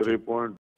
3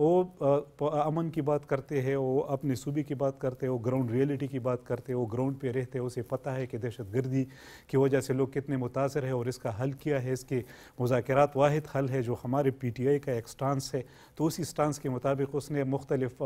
وہ امن کی بات کرتے ہیں, وہ اپنے صوبے کی بات کرتے ہیں, وہ گراؤنڈ ریئلٹی کی بات کرتے ہیں, وہ گراؤنڈ پہ رہتے ہیں, اسے پتہ ہے کہ دہشت گردی کی وجہ سے لوگ کتنے متاثر ہیں اور اس کا حل کیا ہے. اس کے مذاکرات واحد حل ہے جو ہمارے پی ٹی آئی کا ایک سٹانس ہے. تو اسی سٹانس کے مطابق اس نے مختلف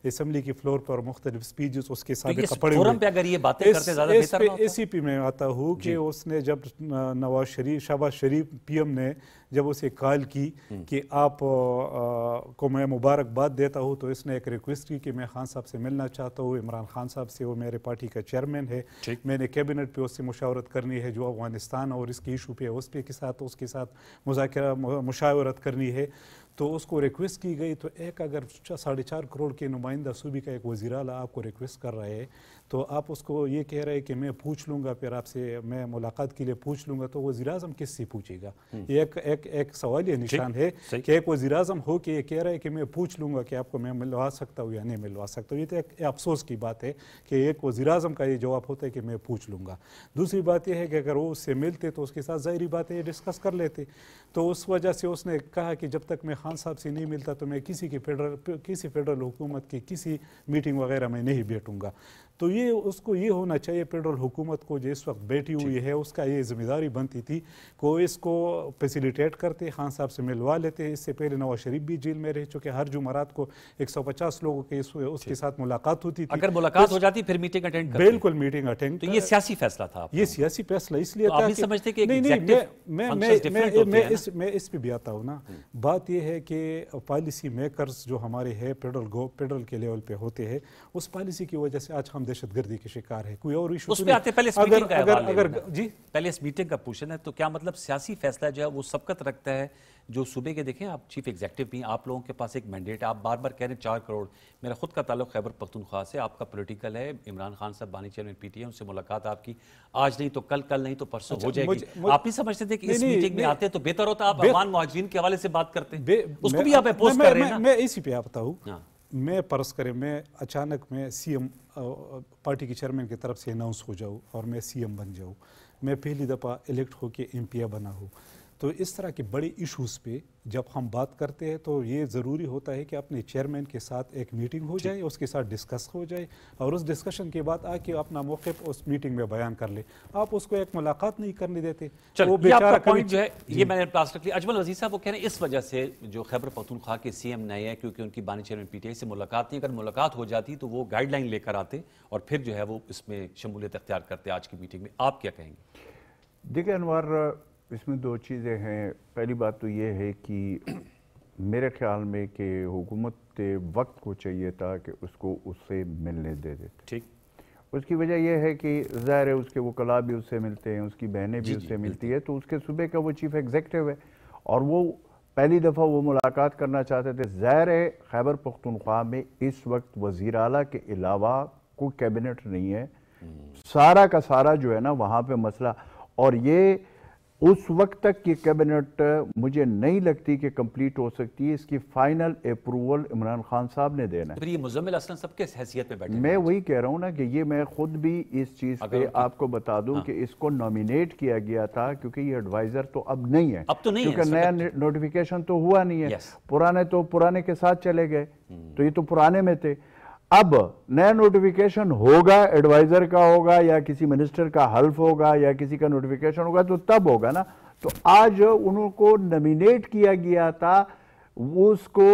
اسمبلی کی فلور پر مختلف سپیچز اس کے سابقہ پڑے ہوئے. اسی پہ میں آتا ہوں کہ اس نے جب نواز شریف, شہباز شریف پی ایم نے جب اسے کال کی کہ آپ کو میں مبارکباد دیتا ہوں, تو اس نے ایک ریکویسٹ کی کہ میں خان صاحب سے ملنا چاہتا ہوں, عمران خان صاحب سے, وہ میرے پارٹی کا چیئرمین ہے, میں نے کیبنٹ پہ اس سے مشاورت کرنی ہے جو افغانستان اور اس کی ایشو پہ اس کے ساتھ مذاکرہ مشاورت کرنی ہے. تو اس کو ریکویسٹ کی گئی. تو ایک اگر 4.5 کروڑ کے نمائندہ صوبے کا ایک وزیر اعلیٰ آپ کو ریکویسٹ کر رہا ہے, تو آپ اس کو یہ کہہ رہے ہیں کہ میں پوچھ لوں گا, پھر آپ سے میں ملاقات کے لیے پوچھ لوں گا, تو وزیر اعظم کس سے پوچھے گا؟ یہ ایک سوال یہ نشان ہے کہ ایک وزیر اعظم ہو کہ یہ کہہ رہا ہے کہ میں پوچھ لوں گا کہ آپ کو میں ملوا سکتا ہوں یا نہیں ملوا سکتا ہوں. یہ تو ایک افسوس کی بات ہے کہ ایک وزیر اعظم کا یہ جواب ہوتا ہے کہ میں پوچھ لوں گا. دوسری بات یہ ہے کہ اگر وہ اس سے ملتے تو اس کے ساتھ ظاہری بات ہے ڈسکس کر لیتے. تو اس وجہ سے اس نے کہا کہ جب تک میں خان صاحب سے نہیں ملتا تو میں کسی فیڈرل حکومت کی کسی میٹنگ وغیرہ میں نہیں بیٹھوں گا. تو یہ اس کو یہ ہونا چاہیے فیڈرل حکومت کو جو اس وقت بیٹھی ہوئی ہے, اس کا یہ ذمہ داری بنتی تھی کہ اس کو فیسیلیٹیٹ کرتے, خان صاحب سے ملوا لیتے. اس سے پہلے نواز شریف بھی جیل میں رہ چکے, ہر جمعرات کو 150 لوگوں کے اس کے ساتھ ملاقات ہوتی تھی. اگر ملاقات ہو جاتی پھر میٹنگ اٹینڈ کرتے. بالکل میٹنگ اٹینڈ. تو یہ سیاسی فیصلہ تھا. یہ سیاسی فیصلہ اس لیے تھا کہ میں اس پہ بھی آتا ہوں نا. بات یہ ہے کہ پالیسی میکرز جو ہمارے ہیں فیڈرل کے لیول پہ ہوتے ہیں, اس پالیسی کی وجہ سے آج ہم دہشت گردی کے شکار ہے. کوئی اور ایشو اس پہ آتے پہلے اس میٹنگ کا حوالہ لینا. جی پہلے اس میٹنگ کا پوچھنا ہے. تو کیا مطلب سیاسی فیصلہ جو ہے وہ سبقت رکھتا ہے جو صوبے کے؟ دیکھیں آپ چیف ایگزیکٹو بھی, آپ لوگوں کے پاس ایک مینڈیٹ ہے, آپ بار بار کہہ رہے ہیں 4 کروڑ. میرا خود کا تعلق خیبر پختونخوا سے, آپ کا پولیٹیکل ہے, عمران خان صاحب بانی چیئرمین پی ٹی ایم, ان سے ملاقات آپ کی آج نہیں تو کل, کل نہیں تو پرسوں ہو جائے گی. آپ نہیں سمجھتے تھے کہ اس میٹنگ میں آتے تو بہتر ہوتا؟ آپ افغان مہاجرین کے حوالے سے بات کرتے ہیں, اس کو بھی آپ اپوز کر رہے ہیں نا. میں اسی پہ آتا ہوں. میں فرض کریں میں اچانک میں سی ایم پارٹی کے چیئرمین کی طرف سے اناؤنس ہو جاؤں اور میں سی ایم بن جاؤں, میں پہلی دفعہ الیکٹ ہو کے ایم پی بنا ہوں. تو اس طرح کے بڑے ایشوز پہ جب ہم بات کرتے ہیں تو یہ ضروری ہوتا ہے کہ اپنے چیئرمین کے ساتھ ایک میٹنگ ہو جائے, اس کے ساتھ ڈسکس ہو جائے, اور اس ڈسکشن کے بعد آ کے اپنا موقف اس میٹنگ میں بیان کر لے. آپ اس کو ایک ملاقات نہیں کرنے دیتے. وہ بیچارہ پوائنٹ جو ہے یہ میں نے پاس رکھ لیا. اجمل وزیر صاحب وہ کہہ رہے ہیں اس وجہ سے جو خیبر پختونخوا کے سی ایم نئے ہیں کیونکہ ان کی بانی چیئرمین پی ٹی آئی سے ملاقات نہیں. اگر ملاقات ہو جاتی تو وہ گائیڈ لائن لے کر آتے اور پھر جو ہے وہ اس میں شمولیت اختیار کرتے آج کی میٹنگ میں. آپ کیا کہیں گے؟ دیکھیں انوار, اس میں 2 چیزیں ہیں. پہلی بات تو یہ ہے کہ میرے خیال میں کہ حکومت وقت کو چاہیے تھا کہ اس کو اس سے ملنے دے دیتے. ٹھیک. اس کی وجہ یہ ہے کہ ظاہر ہے اس کے وکلاء بھی اس سے ملتے ہیں, اس کی بہنیں بھی اس سے ملتی ہے, تو اس کے صوبے کا وہ چیف ایگزیکٹو ہے اور وہ پہلی دفعہ وہ ملاقات کرنا چاہتے تھے. ظاہر ہے خیبر پختونخوا میں اس وقت وزیر اعلیٰ کے علاوہ کوئی کیبنٹ نہیں ہے. سارا کا سارا جو ہے نا وہاں پہ مسئلہ, اور یہ اس وقت تک یہ کیبنٹ مجھے نہیں لگتی کہ کمپلیٹ ہو سکتی ہے. اس کی فائنل اپروول عمران خان صاحب نے دینا ہے. پھر یہ مزمل اصلا سب کے حیثیت پہ بیٹھے. میں وہی کہہ رہا ہوں نا کہ یہ میں خود بھی اس چیز پہ آپ کو بتا دوں کہ اس کو نومینیٹ کیا گیا تھا کیونکہ یہ ایڈوائزر تو اب نہیں ہے, اب تو نہیں ہے, کیونکہ نیا نوٹیفیکیشن تو ہوا نہیں ہے. پرانے تو پرانے کے ساتھ چلے گئے, تو یہ تو پرانے میں تھے. اب نیا نوٹیفیکیشن ہوگا, ایڈوائزر کا ہوگا یا کسی منسٹر کا حلف ہوگا یا کسی کا نوٹیفیکیشن ہوگا تو تب ہوگا نا. تو آج انہوں کو نومینیٹ کیا گیا تھا, اس کو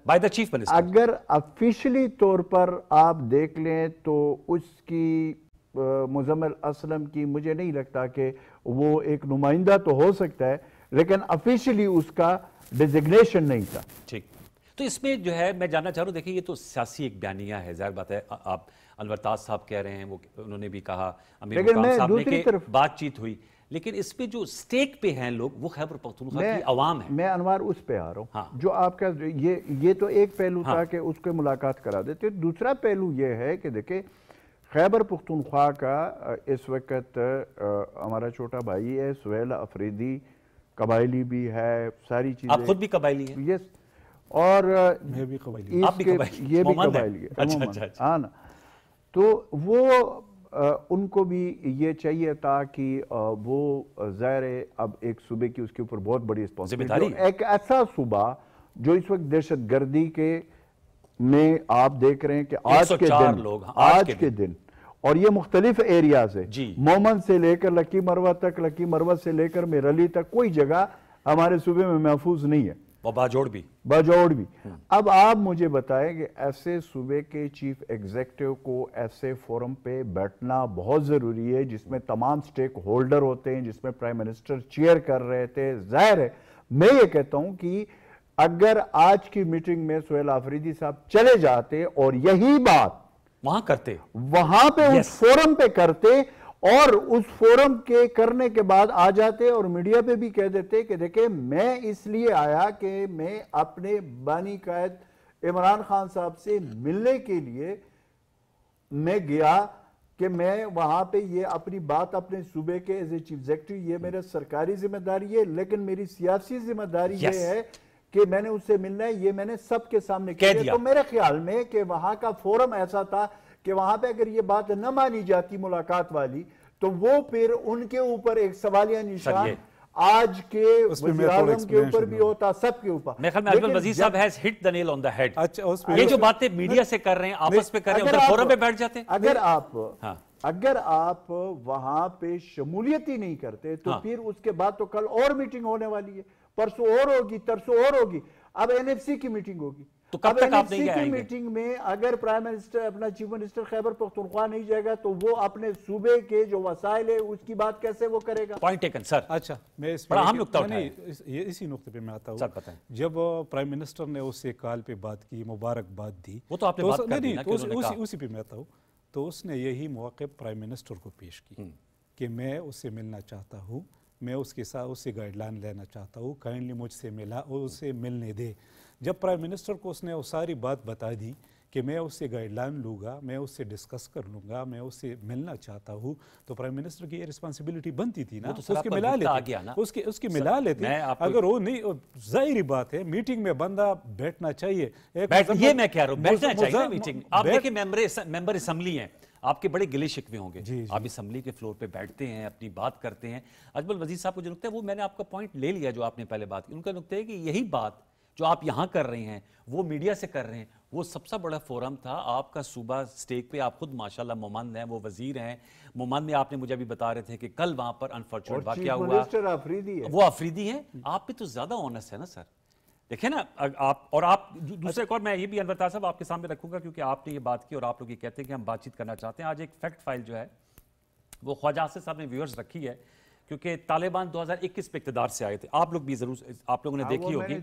بائی دا چیف منسٹر. اگر افیشلی طور پر آپ دیکھ لیں تو اس کی مزمل اسلم کی مجھے نہیں لگتا کہ وہ ایک نمائندہ تو ہو سکتا ہے لیکن افیشلی اس کا ڈیزگنیشن نہیں تھا. ٹھیک. تو اس میں جو ہے میں جاننا چاہ رہا ہوں, دیکھیں یہ تو سیاسی ایک بیانیہ ہے, ظاہر بات ہے. آپ انور تاج صاحب کہہ رہے ہیں, وہ انہوں نے بھی کہا, امیر مقام صاحب نے کہ بات چیت ہوئی, لیکن اس پہ جو سٹیک پہ ہیں لوگ وہ خیبر پختونخوا کی عوام ہے. میں انوار اس پہ آ رہا ہوں جو آپ کا یہ تو ایک پہلو تھا کہ اس کو ملاقات کرا دیتے. دوسرا پہلو یہ ہے کہ دیکھیں خیبر پختونخوا کا اس وقت ہمارا چھوٹا بھائی ہے سہیل افریدی, قبائلی بھی ہے, ساری چیزیں. آپ خود بھی قبائلی ہیں؟ یس. اور میں بھی قبائلی, یہ بھی قبائلی ہے. ہاں نا. تو وہ ان کو بھی یہ چاہیے تھا کہ وہ ظاہر اب ایک صوبے کی اس کے اوپر بہت بڑی رسپانسبلٹی, ایک ایسا صوبہ جو اس وقت دہشت گردی کے میں آپ دیکھ رہے ہیں کہ آج کے 104 دن لوگ آج کے دن اور یہ مختلف ایریاز ہے جی مومن سے لے کر لکی مروہ تک، لکی مروہ سے لے کر میرلی تک کوئی جگہ ہمارے صوبے میں محفوظ نہیں ہے، اور باجوڑ بھی اب آپ مجھے بتائیں کہ ایسے صوبے کے چیف ایگزیکٹو کو ایسے فورم پہ بیٹھنا بہت ضروری ہے جس میں تمام سٹیک ہولڈر ہوتے ہیں، جس میں پرائم منسٹر چیئر کر رہے تھے. ظاہر ہے میں یہ کہتا ہوں کہ اگر آج کی میٹنگ میں سہیل آفریدی صاحب چلے جاتے اور یہی بات وہاں کرتے، وہاں پہ اس فورم پہ کرتے اور اس فورم کے کرنے کے بعد آ جاتے اور میڈیا پہ بھی کہہ دیتے کہ دیکھیں میں اس لیے آیا کہ میں اپنے بانی قائد عمران خان صاحب سے ملنے کے لیے میں گیا کہ میں وہاں پہ یہ اپنی بات اپنے صوبے کے ایز اے چیف ایگزیکٹو یہ میرے سرکاری ذمہ داری ہے، لیکن میری سیاسی ذمہ داری یہ ہے کہ میں نے اس سے ملنا ہے، یہ میں نے سب کے سامنے کہہ دیا. تو میرے خیال میں کہ وہاں کا فورم ایسا تھا کہ وہاں پہ اگر یہ بات نہ مانی جاتی ملاقات والی تو وہ پھر ان کے اوپر ایک سوالیہ نشان آج کے وزیر اعظم کے اوپر بھی ہوتا، سب کے اوپر. میرے خیال میں اجمل وزیر صاحب has hit the nail on the head. یہ جو باتیں میڈیا سے کر رہے ہیں، آپس پہ کر رہے ہیں، ادھر فورم پہ بیٹھ جاتے ہیں. اگر آپ وہاں پہ شمولیت ہی نہیں کرتے تو پھر اس کے بعد تو کل اور میٹنگ ہونے والی ہے، پرسوں اور ہوگی، ترسوں اور ہوگی، اب این ایف سی کی میٹنگ ہوگی. تو کب تک آپ نہیں کی میٹنگ میں اگر پرائم منسٹر اپنا چیف منسٹر خیبر پختونخوا نہیں جائے گا تو وہ اپنے صوبے کے جو وسائل ہے اس کی بات کیسے وہ کرے گا؟ پوائنٹ ٹیکن سر. اچھا میں بڑا اہم نقطہ اٹھائیں، اسی نقطے پہ میں آتا ہوں. جب پرائم منسٹر نے اس سے کال پہ بات کی، مبارکباد دی، وہ تو آپ نے بات کر دی نا کہ انہوں نے کہا، اسی پہ میں آتا ہوں. تو اس نے یہی موقع پرائم منسٹر کو پیش کی کہ میں اس سے ملنا چاہتا ہوں، میں اس کے ساتھ اس سے گائیڈ لائن لینا چاہتا ہوں، کائنڈلی مجھ سے ملا اور اسے ملنے دے. جب پرائم منسٹر کو اس نے وہ ساری بات بتا دی کہ میں اس سے گائیڈ لائن لوں گا، میں اس سے ڈسکس کر لوں گا، میں اس سے ملنا چاہتا ہوں، تو پرائم منسٹر کی یہ رسپانسبلٹی بنتی تھی نا اس کے ملا لیتے، اس کی ملا لیتے. اگر وہ نہیں، ظاہری بات ہے میٹنگ میں بندہ بیٹھنا چاہیے. یہ میں کہہ رہا ہوں بیٹھنا چاہیے میٹنگ. آپ دیکھیں ممبر اسمبلی ہیں، آپ کے بڑے گلے شکوے ہوں گے، آپ اسمبلی کے فلور پہ بیٹھتے ہیں، اپنی بات کرتے ہیں. اجمل وزیر صاحب کو جو نقطہ ہے وہ میں نے آپ کا پوائنٹ لے لیا جو آپ نے پہلے بات کی. ان کا نقطہ ہے کہ یہی بات جو آپ یہاں کر رہے ہیں وہ میڈیا سے کر رہے ہیں، وہ سب سے بڑا فورم تھا آپ کا صوبہ سٹیک پہ. آپ خود ماشاءاللہ مومند ہیں، وہ وزیر ہیں مومند میں. آپ نے مجھے ابھی بتا رہے تھے کہ کل وہاں پر انفارچونیٹ واقعہ ہوا، وہ آفریدی ہیں. آپ پہ تو زیادہ اونس ہے نا سر. دیکھیں نا آپ دوسرے ایک اور میں یہ بھی انور صاحب آپ کے سامنے رکھوں گا کیونکہ آپ نے یہ بات کی اور آپ لوگ یہ کہتے ہیں کہ ہم بات چیت کرنا چاہتے ہیں. آج ایک فیکٹ فائل جو ہے وہ خواجہ آصف صاحب نے ویورز رکھی ہے کیونکہ طالبان 2021 پہ اقتدار سے آئے تھے. آپ لوگ بھی ضرور آپ لوگوں نے دیکھی ہوگی.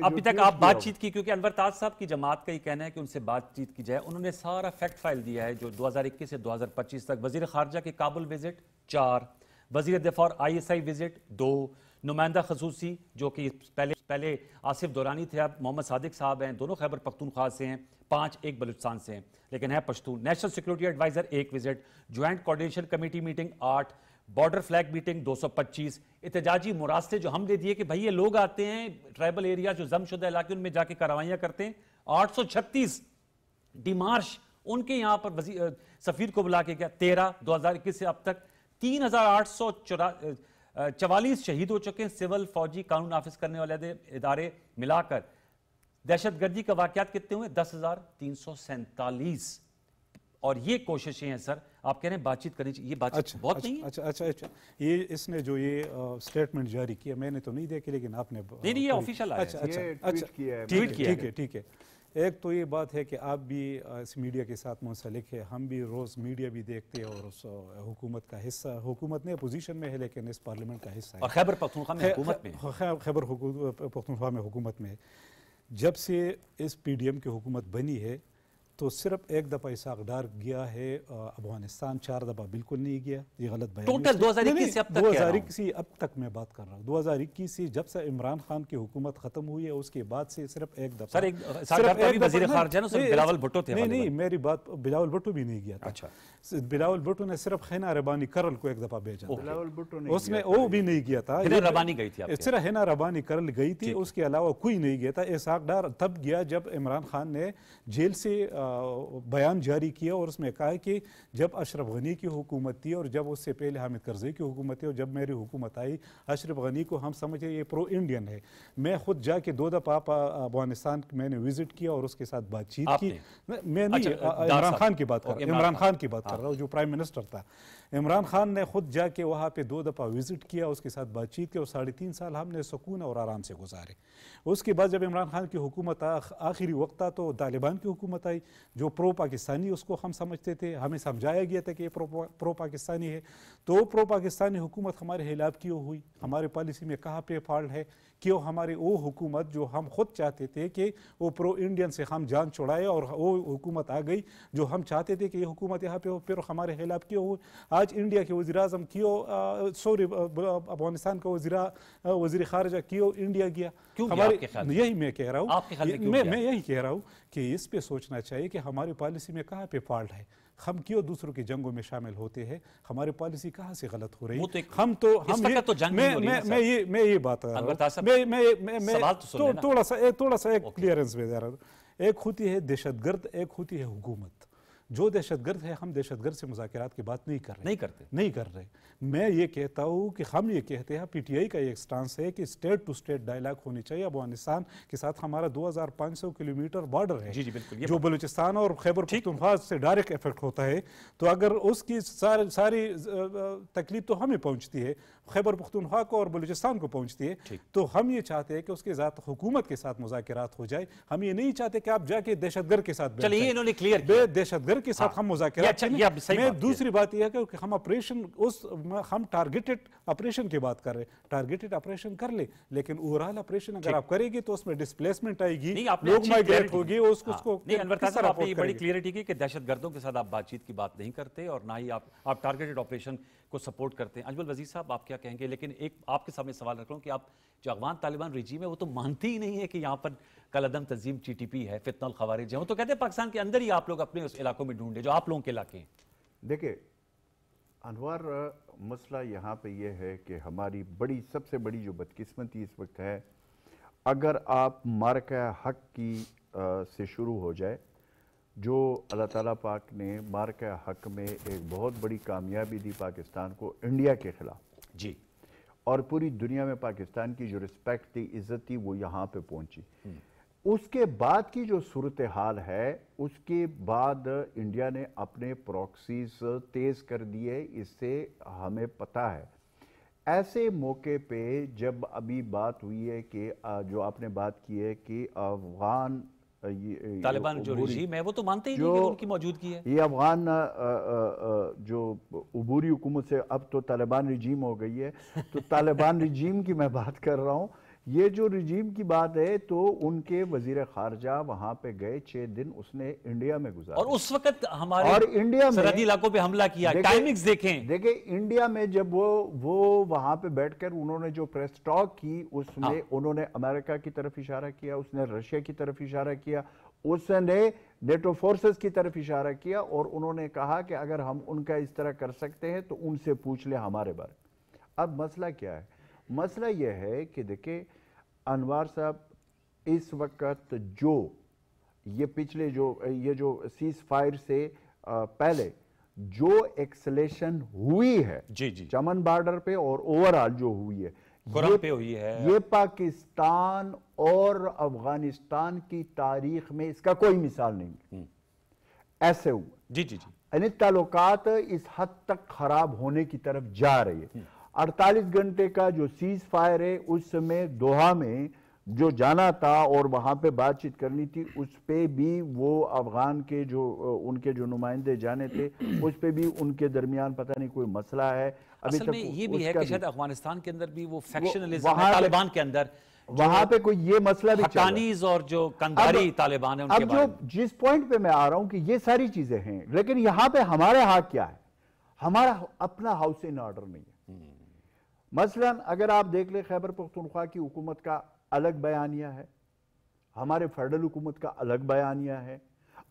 ابھی تک آپ بات چیت کی کیونکہ انور تاج صاحب کی جماعت کا یہ کہنا ہے کہ ان سے بات چیت کی جائے. انہوں نے سارا فیکٹ فائل دیا ہے جو 2021 سے 2025 تک. وزیر خارجہ کے کابل وزٹ 4، وزیر دفاع آئی ایس آئی وزٹ 2، نمائندہ خصوصی جو کہ پہلے آصف دورانی تھے اب محمد صادق صاحب ہیں، دونوں خیبر پختونخوا سے ہیں، 5 ایک بلوچستان سے ہیں لیکن ہے Pashtun. National security adviser 1 visit, joint coordination committee meeting 8، border flag meeting 225. احتجاجی مراسلے جو ہم نے دیے کہ بھائی یہ لوگ آتے ہیں ٹرائبل ایریا جو ضم شدہ علاقے ان میں جا کے کارروائیاں کرتے ہیں، 836 ڈیمارش ان کے یہاں پر سفیر کو بلا کے گیا. 13 2021 سے اب تک 3844 شہید ہو چکے ہیں. سول فوجی قانون نافذ کرنے والے ادارے ملا کر دہشت گردی کا واقعات کتنے ہوئے؟ 10,347. اور یہ کوششیں ہیں سر، آپ کہہ رہے ہیں بات چیت کرنی چاہیے، یہ بات چیت بہت نہیں ہے. اچھا یہ اس نے جو یہ سٹیٹمنٹ جاری کیا میں نے تو نہیں دیکھی لیکن آپ نے نہیں یہ آفیشیل آیا ہے، ٹویٹ کیا ہے. ٹھیک ہے. ایک تو یہ بات ہے کہ آپ بھی اس میڈیا کے ساتھ منسلک ہے، ہم بھی روز میڈیا بھی دیکھتے ہیں اور اس حکومت کا حصہ، حکومت نے اپوزیشن میں ہے لیکن اس پارلیمنٹ کا حصہ ہے اور خیبر پختونخوا میں حکومت میں، خیبر پختونخوا میں حکومت میں. جب سے اس پی ڈی ایم کی حکومت بنی ہے تو صرف ایک دفعہ اسحاق ڈار گیا ہے افغانستان، 4 دفعہ بالکل نہیں گیا. یہ غلط بیان. ٹوٹل 2021 سے اب تک 2021 اب تک میں بات کر رہا ہوں. 2021 سے جب سے عمران خان کی حکومت ختم ہوئی ہے اس کے بعد سے صرف ایک دفعہ. سر وزیر خارجہ بلاول بھٹو تھے. نہیں میری بات، بلاول بھٹو بھی نہیں گیا تھا. اچھا بلاول بھٹو نے صرف حنا ربانی کرل کو ایک دفعہ بھیجا، اس نے وہ بھی نہیں گیا تھا. ربانی گئی تھی، صرف حنا ربانی کرل گئی تھی، اس کے علاوہ کوئی نہیں گیا تھا. اسحاق ڈار تب گیا جب عمران خان نے جیل سے بیان جاری کیا اور اس میں کہا کہ جب اشرف غنی کی حکومت تھی اور جب اس سے پہلے حامد کرزئی کی حکومت تھی اور جب میری حکومت آئی، اشرف غنی کو ہم سمجھے یہ پرو انڈین ہے۔ میں خود جا کے 2 دفعہ افغانستان میں نے وزٹ کیا اور اس کے ساتھ بات چیت کی۔ میں نہیں، عمران خان کی بات کر رہا ہوں، عمران خان کی بات کر رہا ہوں جو پرائم منسٹر تھا۔ عمران خان نے خود جا کے وہاں پہ 2 دفعہ وزٹ کیا، اس کے ساتھ بات چیت کی اور 3.5 سال ہم نے سکون اور آرام سے گزارے۔ اس کے بعد جب عمران خان کی حکومت آخری وقت تھا تو طالبان کی حکومت آئی جو پرو پاکستانی اس کو ہم سمجھتے تھے، ہمیں سمجھایا گیا تھا کہ یہ پرو پاکستانی ہے، تو پرو پاکستانی حکومت ہمارے خلاف کیوں ہوئی؟ ہمارے پالیسی میں کہاں پہ فالٹ ہے؟ کیوں ہماری وہ حکومت جو ہم خود چاہتے تھے کہ وہ پرو انڈین سے ہم جان چھڑائے اور وہ حکومت آ گئی جو ہم چاہتے تھے کہ یہ حکومت یہاں پہ ہو، پھر ہمارے خلاف کیوں ہوئی؟ آج انڈیا کے وزیر اعظم کیوں افغانستان کا وزیر خارجہ کیوں انڈیا گیا؟ یہی میں کہہ رہا ہوں، میں یہی کہہ رہا ہوں کہ اس پہ سوچنا چاہیے کہ ہماری پالیسی میں کہاں پہ فالٹ ہے، ہم کیوں دوسروں کی جنگوں میں شامل ہوتے ہیں، ہماری پالیسی کہاں سے غلط ہو رہی ہے؟ میں یہ بات کر رہا ہوں، تھوڑا سا ایک کلیئرنس میں دے رہا ہوں۔ ایک ہوتی ہے دہشت گرد، ایک ہوتی ہے حکومت۔ جو دہشت گرد ہے، ہم دہشت گرد سے مذاکرات کی بات نہیں کر رہے۔ میں یہ کہتا ہوں کہ ہم یہ کہتے ہیں، پی ٹی آئی کا یہ سٹانس ہے کہ اسٹیٹ ٹو اسٹیٹ ڈائیلاگ ہونی چاہیے۔ افغانستان کے ساتھ ہمارا 2500 کلومیٹر بارڈر ہے جو بلوچستان اور خیبر پختونخوا سے ڈائریکٹ افیکٹ ہوتا ہے، تو اگر اس کی ساری تکلیف تو ہمیں پہنچتی ہے، خیبر پختونخوا کو اور بلوچستان کو پہنچتی ہے، تو ہم یہ چاہتے ہیں کہ اس کے ذات حکومت کے ساتھ مذاکرات ہو جائے۔ ہم یہ نہیں چاہتے کہ آپ جا کے دہشت گرد کے ساتھ دہشت گرد کے ساتھ ہم مذاکرات کریں۔ میں دوسری بات یہ ہے کہ ہم آپریشن ہم ٹارگیٹڈ آپریشن کی بات کر رہے ہیں، ٹارگیٹڈ آپریشن کر لیں، لیکن اوورال آپریشن اگر آپ کریں گے تو اس میں ڈسپلیسمنٹ آئے گی، لوگ مائیگریٹ ہوگی، اس کو آپ نے بڑی کلیئرٹی کی کہ دہشت گردوں کے ساتھ آپ بات چیت کی بات نہیں کرتے اور نہ ہی آپ ٹارگیٹڈ آپریشن کو سپورٹ کرتے ہیں۔ اجمل وزیر صاحب آپ کیا کہیں گے؟ لیکن ایک آپ کے سامنے سوال رکھ رہا ہوں کہ آپ جو افغان طالبان رجیم ہے وہ تو مانتی ہی نہیں ہے کہ یہاں پر کالعدم تنظیم ٹی ٹی پی ہے، فتنہ الخوارج ہے، وہ تو کہتے ہیں پاکستان کے اندر ہی آپ لوگ اپنے اس علاقوں میں ڈھونڈے جو آپ لوگوں کے علاقے ہیں۔ دیکھیں انوار، مسئلہ یہاں پہ یہ ہے کہ ہماری سب سے بڑی جو بدقسمتی اس وقت ہے، اگر آپ معرکہ حق کی سے شروع ہو جائے، جو اللہ تعالیٰ پاک نے معرکہ حق میں ایک بہت بڑی کامیابی دی پاکستان کو انڈیا کے خلاف، جی، اور پوری دنیا میں پاکستان کی جو رسپیکٹ تھی، عزت تھی، وہ یہاں پہ پہنچی۔ اس کے بعد کی جو صورتحال ہے، اس کے بعد انڈیا نے اپنے پروکسیز تیز کر دیے، اس سے ہمیں پتہ ہے۔ ایسے موقع پہ جب ابھی بات ہوئی ہے کہ جو آپ نے بات کی ہے کہ افغان طالبان جو رجیم ہے وہ تو مانتے ہی نہیں کہ ان کی موجودگی ہے، یہ افغان جو عبوری حکومت سے اب تو طالبان رجیم ہو گئی ہے، تو طالبان رجیم کی میں بات کر رہا ہوں۔ یہ جو رجیم کی بات ہے تو ان کے وزیر خارجہ وہاں پہ گئے، 6 دن اس نے انڈیا میں گزارا، اور اس وقت ہمارے سرحدی علاقوں پہ حملہ کیا۔ ٹائمنگز دیکھیں انڈیا میں جب وہ وہاں پہ بیٹھ کر انہوں نے جو پریس ٹاک کی، اس میں انہوں نے امریکہ کی طرف اشارہ کیا، اس نے رشیا کی طرف اشارہ کیا، اس نے نیٹو فورسز کی طرف اشارہ کیا، اور انہوں نے کہا کہ اگر ہم ان کا اس طرح کر سکتے ہیں تو ان سے پوچھ لیں ہمارے بارے میں۔ اب مسئلہ کیا ہے؟ مسئلہ یہ ہے کہ دیکھیں انوار صاحب، اس وقت جو یہ پچھلے یہ جو سیز فائر سے پہلے جو ایکسلیشن ہوئی ہے چمن بارڈر پہ اور اوورآل جو ہوئی ہے، یہ پاکستان اور افغانستان کی تاریخ میں اس کا کوئی مثال نہیں ایسے ہوا۔ یعنی تعلقات اس حد تک خراب ہونے کی طرف جا رہی ہے۔ 48 گھنٹے کا جو سیز فائر ہے، اس میں دوحہ میں جو جانا تھا اور وہاں پہ بات چیت کرنی تھی، اس پہ بھی وہ افغان کے ان کے جو نمائندے جانے تھے، اس پہ بھی ان کے درمیان پتہ نہیں کوئی مسئلہ ہے۔ اصل میں یہ بھی ہے کہ شاید افغانستان کے اندر بھی وہ فیکشنلزم ہے، طالبان کے اندر وہاں پہ کوئی یہ مسئلہ بھی چل رہا ہے، حقانیز اور جو کندھاری طالبان ہیں ان کے بارے میں۔ جس پوائنٹ پہ میں آ رہا ہوں کہ یہ ساری چیزیں ہیں، لیکن یہاں پہ ہمارے حق کیا ہے؟ ہمارا اپنا ہاؤس ان آرڈر نہیں ہے۔ مثلا اگر آپ دیکھ لیں، خیبر پختونخوا کی حکومت کا الگ بیانیہ ہے، ہمارے فیڈرل حکومت کا الگ بیانیہ ہے۔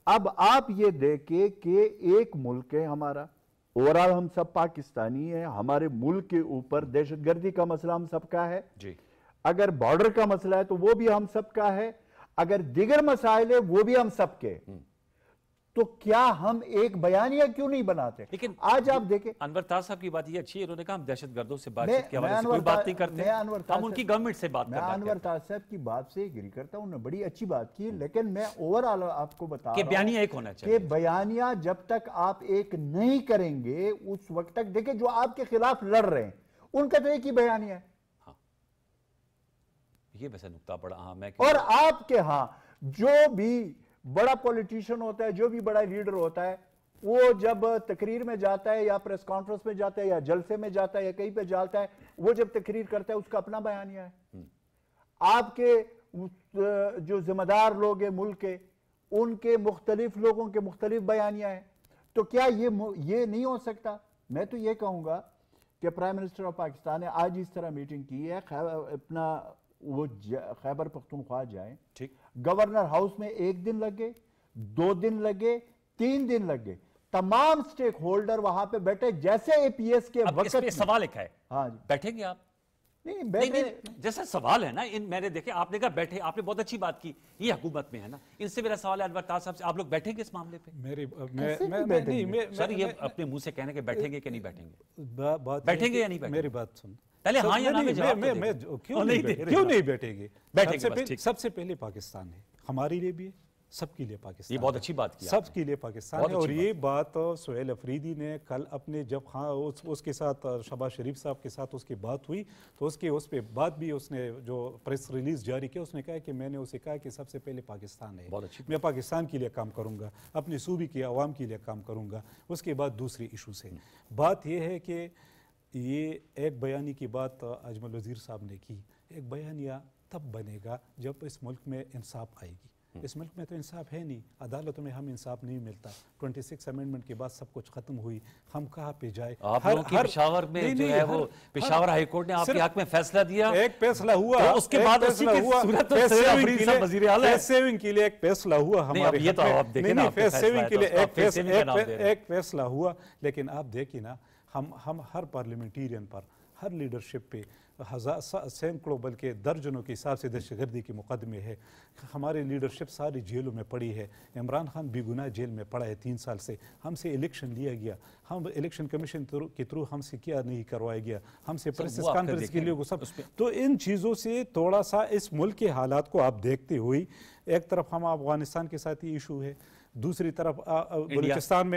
اب آپ یہ دیکھیں کہ ایک ملک ہے ہمارا، اوورال ہم سب پاکستانی ہیں، ہمارے ملک کے اوپر دہشت گردی کا مسئلہ ہم سب کا ہے، اگر بارڈر کا مسئلہ ہے تو وہ بھی ہم سب کا ہے، اگر دیگر مسائل ہے وہ بھی ہم سب کے، تو کیا ہم ایک بیانیہ کیوں نہیں بناتے؟ لیکن آج آپ دیکھیں انور طاہر صاحب کی بات یہ اچھی ہے، انہوں نے کہا ہم دہشت گردوں سے بات چیت کے حوالے سے کوئی بات نہیں کرتے، ہم ان کی گورنمنٹ سے بات کرنا میں انور طاہر صاحب کی بات سے ایگری کرتا ہوں، انہوں نے بڑی اچھی بات کی، لیکن میں اوورآل آپ کو بتا رہا ہوں کہ بیانیہ ایک ہونا چاہیے، کہ بیانیہ جب تک آپ ایک نہیں کریں گے اس وقت تک، دیکھیں جو آپ کے خلاف لڑ رہے ہیں ان کا تو ایک ہی بیانیہ ہے، یہ ویسے نکتہ بڑا اہم ہے، اور آپ کے ہاں جو بھی بڑا پولیٹیشن ہوتا ہے، جو بھی بڑا لیڈر ہوتا ہے، وہ جب تقریر میں جاتا ہے یا پریس کانفرنس میں جاتا ہے یا جلسے میں جاتا ہے یا کہیں پہ جاتا ہے، وہ جب تقریر کرتا ہے اس کا اپنا بیانیہ ہے۔ آپ کے جو ذمہ دار لوگ ہیں ملک کے، ان کے مختلف لوگوں کے مختلف بیانیہ ہیں، تو کیا یہ نہیں ہو سکتا؟ میں تو یہ کہوں گا کہ پرائم منسٹر آف پاکستان نے آج اس طرح میٹنگ کی ہے، اپنا وہ خیبر پختونخوا جائیں، گورنر ہاؤس میں 1 دن لگے، 2 دن لگے، 3 دن لگے، تمام سٹیک ہولڈر وہاں پہ بیٹھے، جیسے اے پی ایس کے اب اس پہ سوال ایک ہے، ہاں جی بیٹھیں گے آپ؟ نہیں جیسا سوال ہے نا، میں نے دیکھے آپ نے کہا بیٹھے، آپ نے بہت اچھی بات کی، یہ حکومت میں ہے نا، ان سے میرا سوال ہے انور طاہر صاحب سے، آپ لوگ بیٹھیں گے اس معاملے پہ؟ سر یہ اپنے منہ سے کہنے کہ بیٹھیں گے کہ نہیں بیٹھیں گے، بیٹھیں گے یا نہیں بیٹھیں گے؟ میری بات سن پہلے ہاں یا نا میں جواب دے دیں۔ کیوں نہیں بیٹھیں گے؟ بیٹھیں گے بس، ٹھیک۔ سب سے پہلے پاکستان ہے، ہمارے لیے بھی ہے، سب کے لیے پاکستان، یہ بہت اچھی بات کی، سب کے لیے پاکستان ہے۔ اور یہ بات سہیل افریدی نے کل اپنے جب اس کے ساتھ شہباز شریف صاحب کے ساتھ اس کی بات ہوئی تو اس پہ بعد بھی اس نے جو پریس ریلیز جاری کیا، اس نے کہا کہ میں نے اسے کہا کہ سب سے پہلے پاکستان ہے، میں پاکستان کے لیے کام کروں گا، اپنے صوبے کی عوام کے لیے کام کروں گا، اس کے بعد دوسری ایشوز ہیں۔ بات یہ ہے کہ یہ ایک بیانی کی بات اجمل وزیر صاحب نے کی، ایک بیانیہ تب بنے گا جب اس ملک میں انصاف آئے گی۔ اس ملک میں تو انصاف ہے نہیں، عدالتوں میں ہم انصاف نہیں ملتا، 26 امینڈمنٹ کے بعد سب کچھ ختم ہوئی، ہم کہاں پہ جائے؟ آپ لوگوں کی پشاور میں جو ہے وہ پشاور ہائی کورٹ نے آپ کے حق میں فیصلہ دیا، ایک فیصلہ ہوا، اس کے بعد اسی کی صورت میں سہیل افریدی صاحب وزیر اعلیٰ ہے، فیس سیونگ کے لیے ایک فیصلہ ہوا ہمارے یہ تو آپ دیکھیں نا، فیس سیونگ کے لیے ایک فیصلہ ہوا، لیکن آپ دیکھیں نا ہم ہر پارلیمنٹیرین پر، ہر لیڈرشپ پہ سینکڑوں بلکہ درجنوں کے حساب سے دہشت گردی کے مقدمے ہے، ہماری لیڈرشپ ساری جیلوں میں پڑی ہے، عمران خان بے گناہ جیل میں پڑا ہے 3 سال سے، ہم سے الیکشن لیا گیا، ہم الیکشن کمیشن کے تھرو ہم سے کیا نہیں کروایا گیا، ہم سے پریس کانفرنس کے لیے سب، تو ان چیزوں سے تھوڑا سا اس ملک کے حالات کو آپ دیکھتے ہوئی، ایک طرف ہم افغانستان کے ساتھ یہ ایشو ہے، دوسری طرف بلوچستان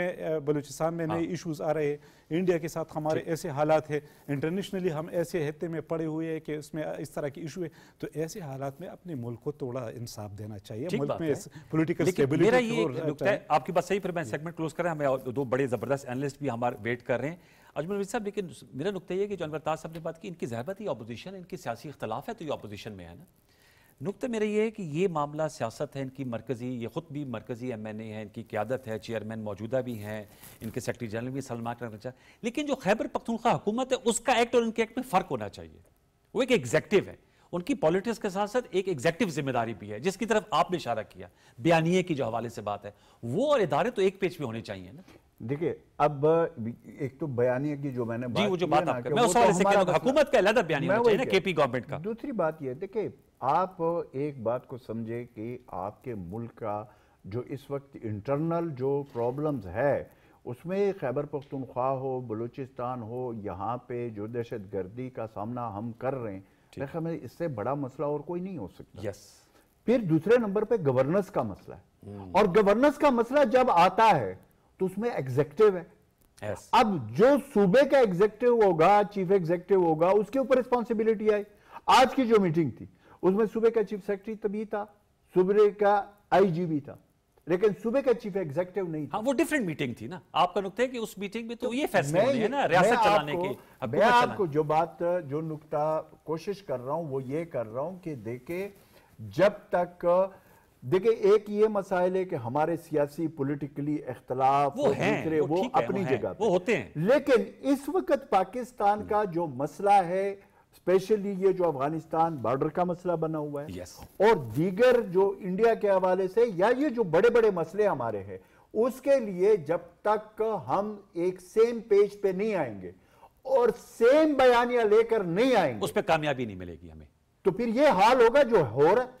میں نئے ایشوز آ رہے ہیں، انڈیا کے ساتھ ہمارے ایسے حالات ہیں، انٹرنیشنلی ہم ایسے خطے میں پڑے ہوئے ہیں کہ اس میں اس طرح کی ایشو ہے، تو ایسے حالات میں اپنے ملک کو تھوڑا انصاف دینا چاہیے، ملک میں پولیٹیکل اسٹیبلٹی۔ میرا یہ نکتہ ہے، آپ کی بات صحیح، پھر میں سیگمنٹ کلوز کر رہا ہوں، ہمیں 2 بڑے زبردست اینالسٹ بھی ہمارے ویٹ کر رہے ہیں، اجمل وزیر صاحب، لیکن میرا نکتہ یہ ہے کہ جو انور طاہر صاحب نے بات کی، ان کی ظاہر بات یہ اپوزیشن ہے، ان کی سیاسی اختلاف ہے تو یہ اپوزیشن میں ہے نا، نکتہ میرا یہ ہے کہ یہ معاملہ سیاست ہے ان کی مرکزی، یہ خود بھی مرکزی ایم این اے ہے، ان کی قیادت ہے، چیئرمین موجودہ بھی ہیں، ان کے سیکرٹری جنرل بھی سلمان کرنا چاہیے، لیکن جو خیبر پختونخوا حکومت ہے اس کا ایکٹ اور ان کے ایکٹ میں فرق ہونا چاہیے، وہ ایک ایگزیکٹو ہے، ان کی پالیٹکس کے ساتھ ساتھ ایک ایگزیکٹو ذمہ داری بھی ہے، جس کی طرف آپ نے اشارہ کیا، بیانیے کی جو حوالے سے بات ہے، وہ اور ادارے تو ایک پیج پہ ہونے چاہیے نا۔ دیکھیں اب ایک تو بیانیہ کی جو میں نے جی وہ جو بات آپ میں اس حوالے سے کہہ حکومت کا علیحدہ بیانیہ ہونا چاہیے نا، کے پی گورنمنٹ کا۔ دوسری بات یہ دیکھیں آپ ایک بات کو سمجھے کہ آپ کے ملک کا جو اس وقت انٹرنل جو پرابلمز ہے اس میں خیبر پختونخوا ہو، بلوچستان ہو، یہاں پہ جو دہشت گردی کا سامنا ہم کر رہے ہیں، ہمیں اس سے بڑا مسئلہ اور کوئی نہیں ہو سکتا۔ پھر دوسرے نمبر پہ گورننس کا مسئلہ ہے، اور گورننس کا مسئلہ جب آتا ہے تو اس میں ایگزیکٹو ہے، اب جو صوبے کا ایگزیکٹو ہوگا، چیف ایگزیکٹو ہوگا، اس کے اوپر ریسپانسبلٹی آئی۔ آج کی جو میٹنگ تھی اس میں صوبے کا چیف سیکرٹری تبھی تھا، صوبے کا آئی جی بھی تھا، لیکن صوبے کا چیف ایگزیکٹو نہیں تھا۔ ہاں وہ ڈیفرنٹ میٹنگ تھی نا، آپ کا نقطہ ہے کہ اس میٹنگ میں تو یہ فیصلے ہونے ہیں نا ریاست چلانے کے، میں آپ کو جو بات جو نقطہ کوشش کر رہا ہوں وہ یہ کر رہا ہوں کہ دیکھیں جب تک دیکھیں ایک یہ مسائل ہے کہ ہمارے سیاسی پولیٹیکلی اختلاف وہ ہیں، وہ اپنی جگہ وہ ہوتے ہیں، لیکن اس وقت پاکستان کا جو مسئلہ ہے اسپیشلی یہ جو افغانستان بارڈر کا مسئلہ بنا ہوا ہے اور دیگر جو انڈیا کے حوالے سے یا یہ جو بڑے بڑے مسئلے ہمارے ہیں، اس کے لیے جب تک ہم ایک سیم پیج پہ نہیں آئیں گے اور سیم بیانیہ لے کر نہیں آئیں گے اس پہ کامیابی نہیں ملے گی ہمیں، تو پھر یہ حال ہوگا جو ہو رہا ہے۔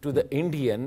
to the Indian,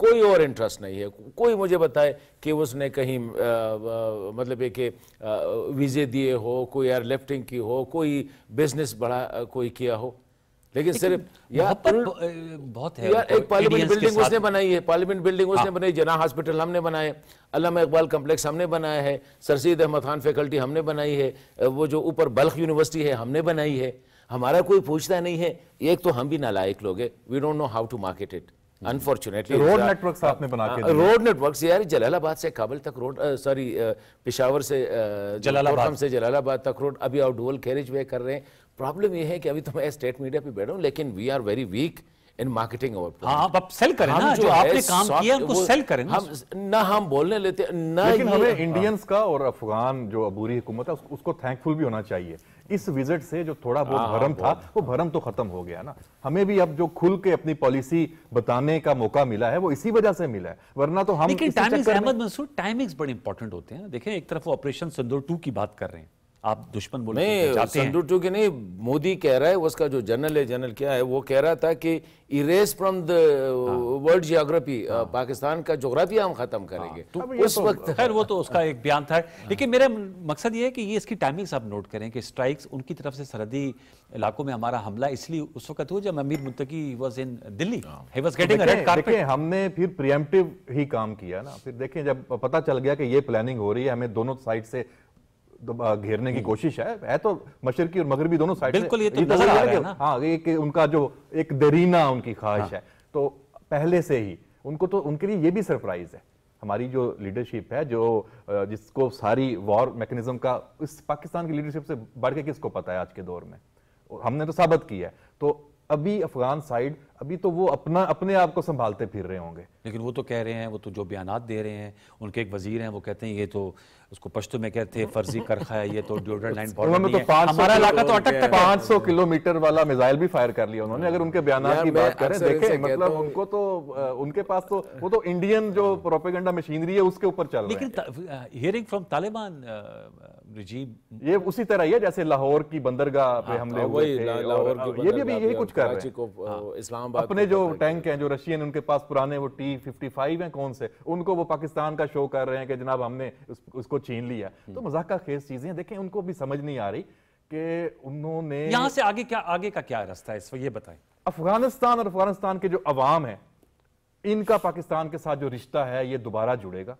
کوئی اور انٹرسٹ نہیں ہے. کوئی مجھے بتائے کہ اس نے کہیں مطلب ہے کہ ویزے دیے ہو, کوئی ایئر لفٹنگ کی ہو, کوئی بزنس بڑا کوئی کیا ہو, لیکن صرف بہت ہے. ایک پارلیمنٹ بلڈنگ اس نے بنائی ہے, پارلیمنٹ بلڈنگ اس نے بنائی, جناح ہاسپٹل ہم نے بنائے, علامہ اقبال کمپلیکس ہم نے بنایا ہے, سر سید احمد خان فیکلٹی ہم نے بنائی ہے, وہ جو اوپر بلخ یونیورسٹی ہے ہم نے بنائی ہے. ہمارا کوئی پوچھتا نہیں ہے. ایک تو ہم بھی نالائق لوگ ہیں, we don't know how to market it. Unfortunately road networks آپ نے بنا کے روڈ نیٹ ورکس یار جلال آباد سے کابل تک روڈ, سوری پشاور سے جلال آباد تک روڈ, ابھی آپ ڈوئل کیریج وے کر رہے ہیں. پرابلم یہ ہے کہ ابھی تو میں اسٹیٹ میڈیا پہ بیٹھا ہوں, لیکن we are very weak in marketing اور آپ سیل کریں نا, جو آپ نے کام کیا ان کو سیل کریں. نہ ہم بولنے لیتے نہ. لیکن ہمیں انڈینز کا اور افغان جو عبوری حکومت ہے اس کو تھینکفل بھی ہونا چاہیے. اس وزٹ سے جو تھوڑا بہت بھرم تھا وہ بھرم تو ختم ہو گیا نا. ہمیں بھی اب جو کھل کے اپنی پالیسی بتانے کا موقع ملا ہے وہ اسی وجہ سے ملا ہے, ورنہ تو ہم. لیکن ٹائمنگز احمد منصور, ٹائمنگز بڑے امپورٹنٹ ہوتے ہیں. دیکھیں ایک طرف وہ آپریشن سندور 2 کی بات کر رہے ہیں, آپ دشمن بولتے ہیں جاتے ہیں. سندور 2 کی نہیں, مودی کہہ رہا ہے, اس کا جو جنرل ہے, جنرل کیا ہے, وہ کہہ رہا تھا کہ arrays from the world geography, Pakistan کا جغرافیہ ہم ختم کریں گے. اس وقت خیر وہ تو اس کا ایک بیان تھا, لیکن میرا مقصد یہ ہے کہ یہ اس کی ٹائمنگز آپ نوٹ کریں کہ سٹرائکس ان کی طرف سے سرحدی علاقوں میں ہمارا حملہ اس لیے اس وقت ہوا جب Amir Muttaqi was in Delhi, he was getting red carpet. دیکھیں ہم نے پھر پریمپٹیو ہی کام کیا نا. پھر دیکھیں جب پتہ چل گیا کہ یہ پلاننگ ہو رہی ہے, ہمیں دونوں سائڈ سے گھیرنے کی کوشش ہے تو مشرقی اور مغربی دونوں سائڈ سے. بالکل, یہ تو نظر آ رہا ہے نا. ہاں, یہ ان کا جو ایک دیرینہ ان کی خواہش ہے, تو پہلے سے ہی ان کو, تو ان کے لیے یہ بھی سرپرائز ہے. ہماری جو لیڈرشپ ہے, جو جس کو ساری وار میکنزم کا, اس پاکستان کی لیڈرشپ سے بڑھ کے کس کو پتہ ہے آج کے دور میں, ہم نے تو ثابت کیا ہے. تو ابھی افغان سائیڈ ابھی تو وہ اپنے آپ کو سنبھالتے پھر رہے ہوں گے. لیکن وہ تو کہہ رہے ہیں, وہ تو جو بیانات دے رہے ہیں, ان کے ایک وزیر ہیں, وہ کہتے ہیں یہ تو اس کو پشتو میں کہتے ہیں فرضی کرخہ ہے, یہ تو ڈیوڈر لائن بارڈر نہیں ہے, ہمارا علاقہ تو اٹک تک 500 کلومیٹر والا میزائل بھی فائر کر لیا انہوں نے. اگر ان کے بیانات کی بات کریں, دیکھیں مطلب ان کو تو, ان کے پاس تو وہ تو انڈین جو پروپیگنڈا مشینری ہے اس کے اوپر چل رہے ہیں. لیکن ہیئرنگ فرام طالبان رجیم یہ اسی طرح ہی ہے جیسے لاہور کی بندرگاہ پہ حملے ہوئے تھے, یہ بھی یہی کچھ کر رہے ہیں. اسلام آباد اپنے جو ٹینک ہیں جو رشین ان کے پاس پرانے وہ T-55 ہیں کون سے, ان کو وہ پاکستان کا شو کر رہے ہیں کہ جناب ہم نے اس کو چھین لیا. تو مذاقہ خیز چیزیں دیکھیں, ان کو بھی سمجھ نہیں آ رہی کہ انہوں نے یہاں سے آگے کا کیا راستہ ہے, اس وقت یہ بتائیں. افغانستان اور افغانستان کے جو عوام ہیں, ان کا پاکستان کے ساتھ جو رشتہ ہے یہ دوبارہ جڑے گا,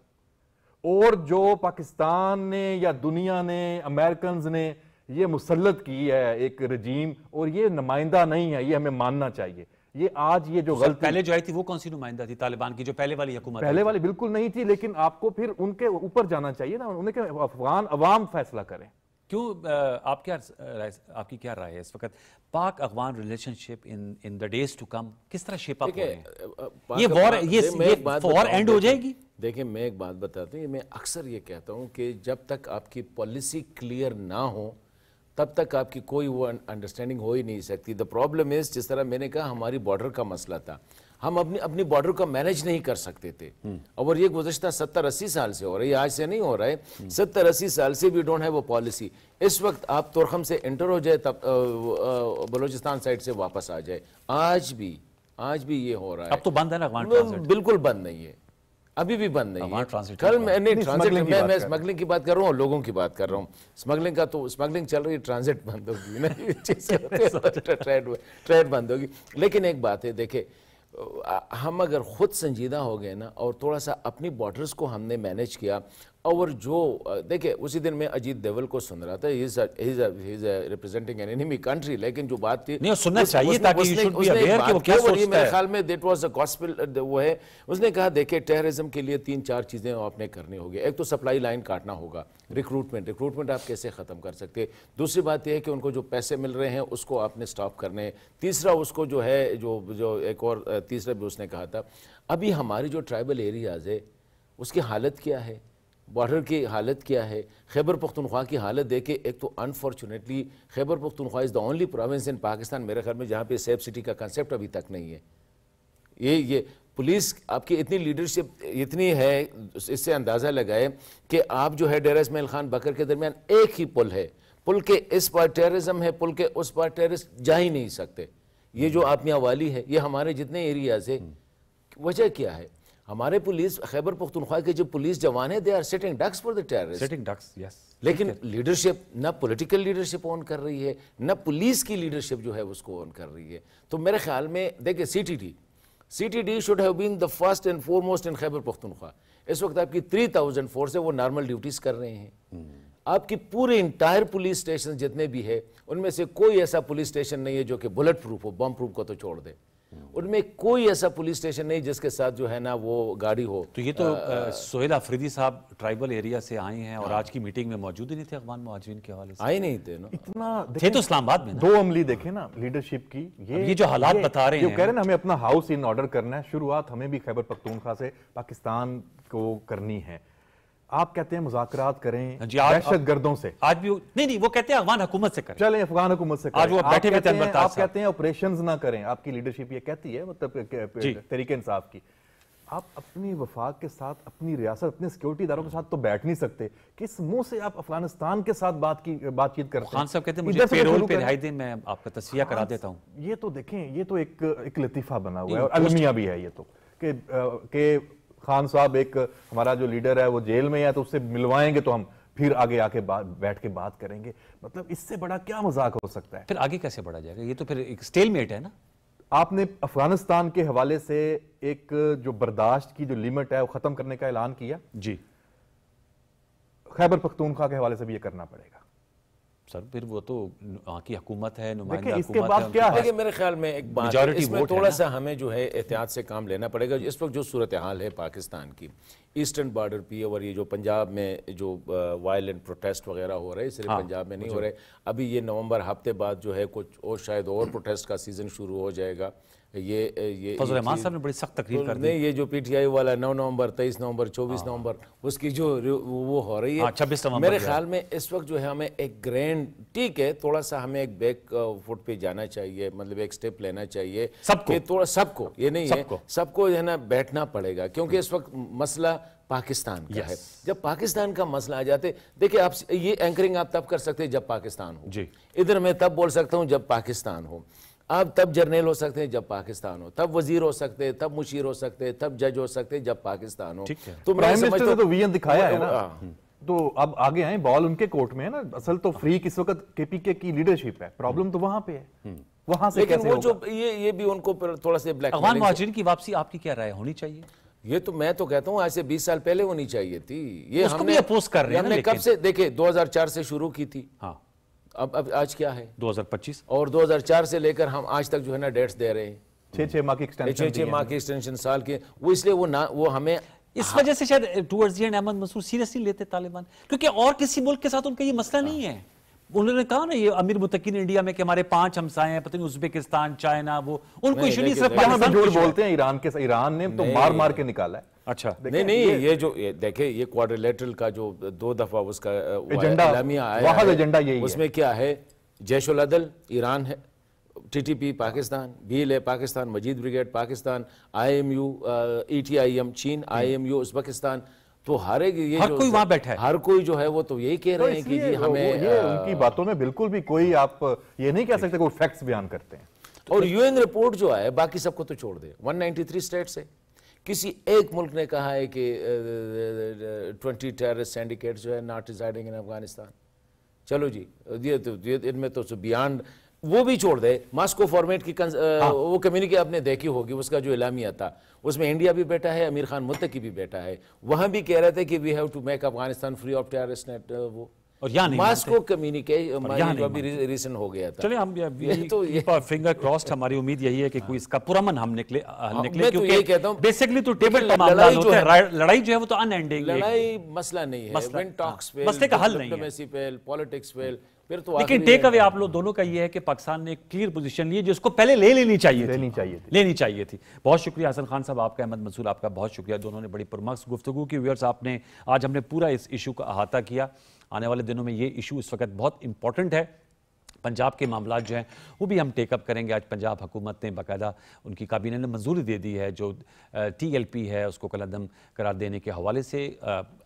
اور جو پاکستان نے یا دنیا نے, امریکنز نے یہ مسلط کی ہے ایک رجیم, اور یہ نمائندہ نہیں ہے, یہ ہمیں ماننا چاہیے. یہ آج یہ جو غلطی پہلے جو آئی تھی وہ کون سی نمائندہ تھی طالبان کی, جو پہلے والی حکومت؟ پہلے والی بالکل نہیں تھی, لیکن آپ کو پھر ان کے اوپر جانا چاہیے نا, انہیں کہ افغان عوام فیصلہ کریں. کیوں, آپ کی کیا رائے ہے اس وقت Pak Afghan relationship in the days to come کس طرح شیپ اپ ہو رہے ہیں؟ یہ وار اینڈ ہو جائے گی؟ دیکھیں میں ایک بات بتاتا ہوں, میں اکثر یہ کہتا ہوں کہ جب تک آپ کی پالیسی کلیئر نہ ہو تب تک آپ کی کوئی وہ انڈرسٹینڈنگ ہو ہی نہیں سکتی. دا پرابلم از, جس طرح میں نے کہا ہماری بارڈر کا مسئلہ تھا, ہم اپنی بارڈر کو مینیج نہیں کر سکتے تھے, اور یہ گزشتہ 70-80 سال سے ہو رہا ہے, یہ آج سے نہیں ہو رہا ہے, 70-80 سال سے بھی ڈونٹ ہیو اے پالیسی. اس وقت آپ تورخم سے انٹر ہو جائے, تب بلوچستان سائڈ سے واپس آ جائے, آج بھی یہ ہو رہا ہے. اب تو بند ہے نا افغان ٹرانزٹ؟ بالکل بند نہیں ہے, ابھی بھی بند نہیں ہے. کل میں اسمگلنگ کی بات کر رہا ہوں, لوگوں کی بات کر رہا ہوں. اسمگلنگ کا تو اسمگلنگ چل رہی ہے, ٹرانزٹ بند ہوگی, ٹریڈ بند ہوگی. لیکن ایک بات ہے, دیکھیں ہم اگر خود سنجیدہ ہو گئے نا, اور تھوڑا سا اپنی بارڈرز کو ہم نے مینیج کیا, اور جو دیکھیں اسی دن میں اجیت دیول کو سن رہا تھا, ریپرزینٹنگ این انیمی کنٹری, لیکن جو بات تھی نہیں سننا چاہیے تاکہ میرے خیال میں دیٹ واز اے گاسپل, وہ ہے اس نے کہا دیکھیں ٹیررزم کے لیے 3-4 چیزیں آپ نے کرنی ہوگی. ایک تو سپلائی لائن کاٹنا ہوگا, ریکروٹمنٹ آپ کیسے ختم کر سکتے. دوسری بات یہ ہے کہ ان کو جو پیسے مل رہے ہیں اس کو آپ نے سٹاپ کرنے ہیں. تیسرا اس کو جو ہے جو ایک اور تیسرا بھی اس نے کہا تھا, ابھی ہماری جو ٹرائبل ایریاز ہے اس کی حالت کیا ہے, بارڈر کی حالت کیا ہے. خیبر پختونخوا کی حالت دیکھیں, ایک تو unfortunately Khyber Pakhtunkhwa is the only province in Pakistan میرے خیال میں جہاں پہ سیف سٹی کا کنسیپٹ ابھی تک نہیں ہے. یہ پولیس آپ کی اتنی لیڈرشپ اتنی ہے, اس سے اندازہ لگائے کہ آپ جو ہے ڈیرہ اسماعیل خان بکر کے درمیان ایک ہی پل ہے, پل کے اس پار ٹیررزم ہے, پل کے اس پار ٹیررسٹ جا ہی نہیں سکتے. یہ جو آپ میاں والی ہے, یہ ہمارے جتنے ایریاز ہے, وجہ کیا ہے؟ ہمارے پولیس خیبر پختونخوا کے جو پولیس جوان ہیں they are sitting ducks for the terrorist. Sitting ducks yes. لیکن لیڈرشپ نہ پولیٹیکل لیڈرشپ اون کر رہی ہے نہ پولیس کی لیڈرشپ جو ہے اس کو اون کر رہی ہے. تو میرے خیال میں دیکھیں C T D should have been the first and foremost in Khyber Pakhtunkhwa. اس وقت آپ کی 3000 فورس ہے وہ نارمل ڈیوٹیز کر رہے ہیں. آپ کی پورے انٹائر پولیس اسٹیشن جتنے بھی ہے ان میں سے کوئی ایسا پولیس اسٹیشن نہیں ہے جو کہ بلٹ پروف ہو, بم پروف کو تو چھوڑ دے. ان میں کوئی ایسا پولیس اسٹیشن نہیں جس کے ساتھ جو ہے نا وہ گاڑی ہو. تو یہ تو سہیل آفریدی صاحب ٹرائبل ایریا سے آئے ہیں اور آج کی میٹنگ میں موجود ہی نہیں تھے افغان مہاجرین کے حوالے سے. آئے نہیں تھے نا. اتنا تھے تو اسلام آباد میں. دو عملی دیکھیں نا لیڈرشپ کی. یہ جو حالات بتا رہے ہیں, جو کہہ رہے ہیں ہمیں اپنا ہاؤس ان آرڈر کرنا ہے, شروعات ہمیں بھی خیبر پختونخوا سے پاکستان کو کرنی ہے. آپ کہتے ہیں مذاکرات کریں دہشت گردوں سے. آج بھی نہیں, وہ کہتے ہیں افغان حکومت سے کریں. چلیں افغان حکومت سے کریں. آج وہ بیٹھے ہوئے تھے انور تاج صاحب. آپ کہتے ہیں آپریشنز نہ کریں. آپ کی لیڈرشپ یہ کہتی ہے, مطلب تحریک انصاف کی. آپ اپنی وفاق کے ساتھ, اپنی ریاست, اپنے سیکیورٹی اداروں کے ساتھ تو بیٹھ نہیں سکتے. کس منہ سے آپ افغانستان کے ساتھ بات چیت کرتے ہیں؟ خان صاحب کہتے ہیں مجھے پیرول پہ رہائی دیں, میں آپ کا تصفیہ کرا دیتا ہوں. یہ تو دیکھیں, یہ تو ایک لطیفہ بنا ہوا ہے اور المیہ بھی ہے یہ تو, کہ خان صاحب ایک ہمارا جو لیڈر ہے وہ جیل میں ہے تو اس سے ملوائیں گے تو ہم پھر آگے آ کے بیٹھ کے بات کریں گے. مطلب اس سے بڑا کیا مذاق ہو سکتا ہے؟ پھر آگے کیسے بڑھا جائے گا؟ یہ تو پھر ایک سٹیل میٹ ہے نا. آپ نے افغانستان کے حوالے سے ایک جو برداشت کی جو لیمٹ ہے وہ ختم کرنے کا اعلان کیا. جی, خیبر پختونخوا کے حوالے سے بھی یہ کرنا پڑے گا. سر پھر وہ تو وہاں کی حکومت ہے, نمائندہ اس کے حکومت بعد کیا ہے؟ لیکن میرے خیال میں ایک بات ہے, اس میں تھوڑا سا ہمیں جو ہے احتیاط سے کام لینا پڑے گا. اس وقت جو صورتحال ہے پاکستان کی ایسٹرن بارڈر پہ اور یہ جو پنجاب میں جو وائلنٹ پروٹیسٹ وغیرہ ہو رہے ہیں, صرف پنجاب میں نہیں ہو رہے. ابھی یہ نومبر ہفتے بعد جو ہے کچھ اور شاید اور پروٹیسٹ کا سیزن شروع ہو جائے گا. یہ فضل الرحمان صاحب نے بڑی سخت تقریر کر دی. یہ جو پی ٹی آئی والا 9 نومبر 23 نومبر 24 نومبر اس کی جو وہ ہو رہی ہے 26 نومبر, میرے خیال میں اس وقت جو ہے ہمیں ایک گرینڈ, ٹھیک ہے تھوڑا سا ہمیں ایک بیک فٹ پہ جانا چاہیے, مطلب ایک سٹیپ لینا چاہیے سب کو, تھوڑا سب کو, یہ نہیں ہے سب کو جو ہے نا بیٹھنا پڑے گا, کیونکہ اس وقت مسئلہ پاکستان کا ہے. جب پاکستان کا مسئلہ آ جاتے, دیکھیں آپ یہ اینکرنگ آپ تب کر سکتے ہیں جب پاکستان ہو. ادھر میں تب بول سکتا ہوں جب پاکستان ہو. آپ تب جرنیل ہو سکتے ہیں جب پاکستان ہو, تب وزیر ہو سکتے ہیں, تب مشیر ہو سکتے ہیں, تب جج ہو سکتے ہیں جب پاکستان ہو. تو پرائم منسٹر نے تو ویژن دکھایا ہے نا, تو اب آگے آئیں, بال ان کے کورٹ میں ہے نا. اصل تو فریق اس وقت کے پی کے کی لیڈرشپ ہے, پرابلم تو وہاں پہ ہے. وہاں سے لیکن وہ جو یہ بھی ان کو تھوڑا سے بلیک افغان مہاجرین کی واپسی آپ کی کیا رائے ہونی چاہیے؟ یہ تو میں تو کہتا ہوں آج سے 20 سال پہلے ہونی چاہیے تھی. یہ ہم نے اپوز کر رہے ہیں, ہم نے کب سے دیکھے 2004 سے شروع کی تھی. ہاں, اب آج کیا ہے 2025, اور 2004 سے لے کر ہم آج تک جو ہے نا ڈیٹس دے رہے ہیں. 6 ماہ کی ایکسٹینشن, 6 ماہ کی ایکسٹینشن سال کے. وہ اس لیے وہ ہمیں اس وجہ سے شاید towards the end Ahmed Mansoor seriously لیتے طالبان, کیونکہ اور کسی ملک کے ساتھ ان کا یہ مسئلہ نہیں ہے. انہوں نے کہا نا یہ امیر متقین انڈیا میں کہ ہمارے 5 ہمسائے ہیں, پتہ نہیں ازبکستان, چائنا, وہ ان کو ایشو نہیں, صرف پاکستان جھوٹ بولتے ہیں. ایران نے تو مار کے نکالا ہے. اچھا نہیں, یہ جو دیکھیں یہ کوارٹرلیٹرل کا جو 2 دفعہ اس کا اعلامیہ آیا ہے, اس میں کیا ہے, جیش العدل ایران ہے, ٹی ٹی پی پاکستان, بیل ہے Pakistan, Majeed brigade Pakistan, I M U ETIM چین, آئی ایم یو ازبکستان. تو ہر کوئی وہاں بیٹھا ہے, ہر کوئی جو ہے وہ تو یہی کہہ رہے ہیں کہ جی ہمیں, ان کی باتوں میں بالکل بھی کوئی آپ یہ نہیں کہہ سکتے کوئی فیکٹس بیان کرتے ہیں. اور UN رپورٹ جو ہے باقی سب کو تو چھوڑ دے, 193 سٹیٹس ہے. کسی ایک ملک نے کہا ہے کہ 20 ٹیررسٹ سینڈیکیٹس جو ہے ناٹ ریزائڈنگ ان افغانستان. چلو جی, ان میں تو بیانڈ وہ بھی چھوڑ دے. ماسکو فارمیٹ کی وہ کمیونیکے آپ نے دیکھی ہوگی, اس کا جو اعلامیہ تھا اس میں انڈیا بھی بیٹھا ہے, امیر خان متقی بھی بیٹھا ہے. وہاں بھی کہہ رہے تھے کہ we have to make Afghanistan free of terrorist net. وہ ماسکو کمیونیکے جو ابھی ریسنٹ ہو گیا تھا. چلیں ہم فنگر کراسڈ, ہماری امید یہی ہے کہ کوئی اس کا پرامن ہم نکلے, کیونکہ بیسیکلی تو ٹیبل پہ معاملات ہوتے ہیں. لڑائی جو ہے وہ تو ان اینڈنگ, لڑائی مسئلہ نہیں ہے, ون ٹاکس فیل, مسئلے کا حل نہیں ہے, ڈپلومیسی فیل, پالیٹکس فیل. لیکن ٹیک اوے آپ لوگ دونوں کا یہ ہے کہ پاکستان نے ایک کلیئر پوزیشن لی جس کو پہلے لینی چاہیے تھی. بہت شکریہ حسن خان صاحب آپ کا, احمد منصور آپ کا بہت شکریہ. دونوں نے بڑی پرمغز گفتگو کی. ویورز آپ نے آج ہم نے پورا اس ایشو کا احاطہ کیا. آنے والے دنوں میں یہ ایشو اس وقت بہت امپورٹنٹ ہے. پنجاب کے معاملات جو ہیں وہ بھی ہم ٹیک اپ کریں گے. آج پنجاب حکومت نے باقاعدہ ان کی کابینہ نے منظوری دے دی ہے جو TLP ہے اس کو کالعدم قرار دینے کے حوالے سے.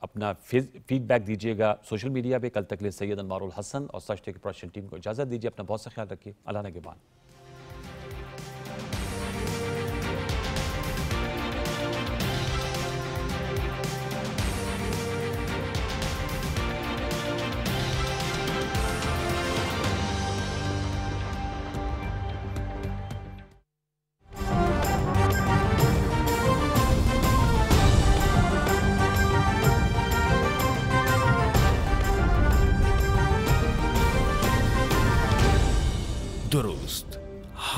اپنا فیڈ بیک دیجیے گا سوشل میڈیا پہ. کل تک لیے سید انوار الحسن اور سچ ٹیک پروڈکشن ٹیم کو اجازت دیجیے. اپنا بہت سا خیال رکھیے. اللہ نگہبان.